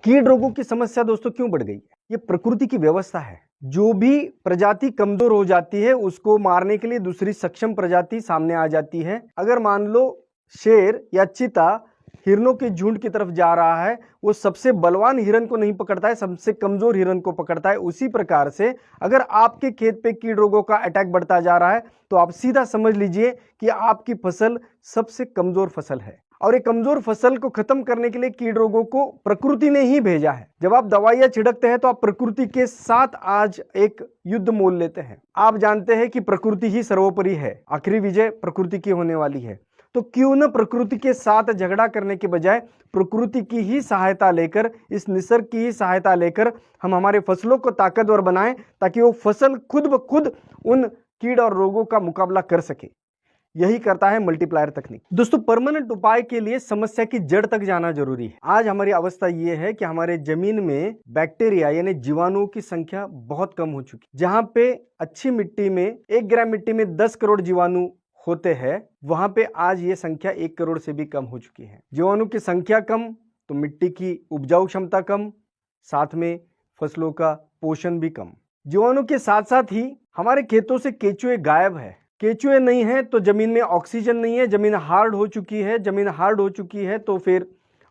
कीट रोगों की समस्या दोस्तों क्यों बढ़ गई है? ये प्रकृति की व्यवस्था है। जो भी प्रजाति कमजोर हो जाती है उसको मारने के लिए दूसरी सक्षम प्रजाति सामने आ जाती है। अगर मान लो शेर या चीता हिरणों के झुंड की तरफ जा रहा है, वो सबसे बलवान हिरण को नहीं पकड़ता है, सबसे कमजोर हिरण को पकड़ता है। उसी प्रकार से अगर आपके खेत पे कीट रोगों का अटैक बढ़ता जा रहा है तो आप सीधा समझ लीजिए कि आपकी फसल सबसे कमजोर फसल है। और ये कमजोर फसल को खत्म करने के लिए कीट रोगों को प्रकृति ने ही भेजा है। जब आप दवाइयां छिड़कते हैं तो आप प्रकृति के साथ आज एक युद्ध मोल लेते हैं। आप जानते हैं कि प्रकृति ही सर्वोपरि है, आखिरी विजय प्रकृति की होने वाली है। तो क्यों न प्रकृति के साथ झगड़ा करने के बजाय प्रकृति की ही सहायता लेकर, इस निसर्ग की ही सहायता लेकर हम हमारे फसलों को ताकतवर बनाएं, ताकि वो फसल खुद ब खुद उन कीड़ और रोगों का मुकाबला कर सके। यही करता है मल्टीप्लायर तकनीक। दोस्तों, परमानेंट उपाय के लिए समस्या की जड़ तक जाना जरूरी है। आज हमारी अवस्था यह है कि हमारे जमीन में बैक्टीरिया यानी जीवाणुओं की संख्या बहुत कम हो चुकी है। जहां पे अच्छी मिट्टी में 1 ग्राम मिट्टी में 10 करोड़ जीवाणु होते हैं, वहां पे आज ये संख्या 1 करोड़ से भी कम हो चुकी है। जीवाणु की संख्या कम तो मिट्टी की उपजाऊ क्षमता कम, साथ में फसलों का पोषण भी कम। जीवाणु के साथ साथ ही हमारे खेतों से केंचुए गायब है। केंचुए नहीं है तो जमीन में ऑक्सीजन नहीं है, जमीन हार्ड हो चुकी है। जमीन हार्ड हो चुकी है तो फिर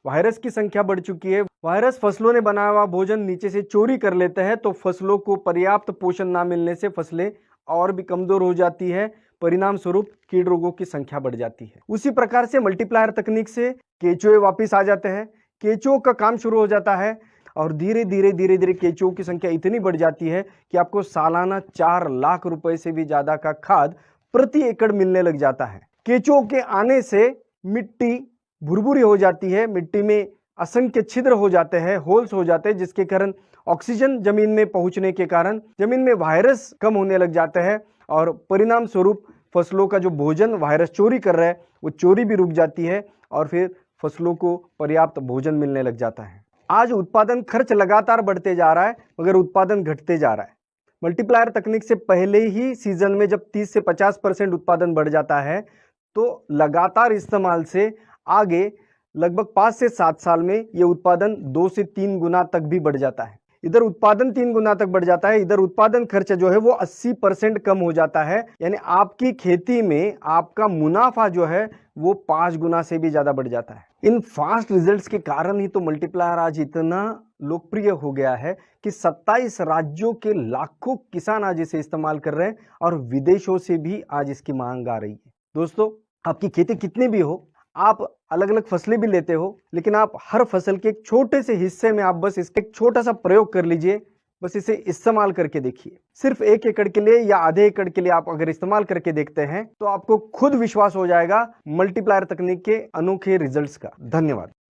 वायरस की संख्या बढ़ चुकी है। वायरस फसलों ने बनाया हुआ भोजन नीचे से चोरी कर लेते हैं, तो फसलों को पर्याप्त पोषण ना मिलने से फसलें और भी कमजोर हो जाती है। परिणाम स्वरूप कीट रोगों की संख्या बढ़ जाती है। उसी प्रकार से मल्टीप्लायर तकनीक से केंचुए वापिस आ जाते हैं, केंचुओं का काम शुरू हो जाता है और धीरे धीरे केंचुओं की संख्या इतनी बढ़ जाती है कि आपको सालाना 4 लाख रुपए से भी ज्यादा का खाद प्रति एकड़ मिलने लग जाता है। केंचुओं के आने से मिट्टी भुरभुरी हो जाती है, मिट्टी में असंख्य छिद्र हो जाते हैं, होल्स हो जाते हैं, जिसके कारण ऑक्सीजन जमीन में पहुंचने के कारण जमीन में वायरस कम होने लग जाते हैं और परिणाम स्वरूप फसलों का जो भोजन वायरस चोरी कर रहा है वो चोरी भी रुक जाती है और फिर फसलों को पर्याप्त भोजन मिलने लग जाता है। आज उत्पादन खर्च लगातार बढ़ते जा रहा है मगर उत्पादन घटते जा रहा है। मल्टीप्लायर तकनीक से पहले ही सीजन में जब 30 से 50% उत्पादन बढ़ जाता है तो लगातार इस्तेमाल से आगे लगभग 5 से 7 साल में ये उत्पादन 2 से 3 गुना तक भी बढ़ जाता है। इधर उत्पादन 3 गुना तक बढ़ जाता है, इधर उत्पादन खर्च जो है वो 80% कम हो जाता है। यानी आपकी खेती में आपका मुनाफा जो है वो 5 गुना से भी ज्यादा बढ़ जाता है। इन फास्ट रिजल्ट्स के कारण ही तो मल्टीप्लायर आज इतना लोकप्रिय हो गया है कि 27 राज्यों के लाखों किसान आज इसे इस्तेमाल कर रहे हैं और विदेशों से भी आज इसकी मांग आ रही है। दोस्तों, आपकी खेती कितनी भी हो, आप अलग अलग फसलें भी लेते हो, लेकिन आप हर फसल के एक छोटे से हिस्से में आप बस इसका एक छोटा सा प्रयोग कर लीजिए, बस इसे इस्तेमाल करके देखिए। सिर्फ 1 एकड़ के लिए या आधे एकड़ के लिए आप अगर इस्तेमाल करके देखते हैं तो आपको खुद विश्वास हो जाएगा मल्टीप्लायर तकनीक के अनोखे रिजल्ट्स का। धन्यवाद।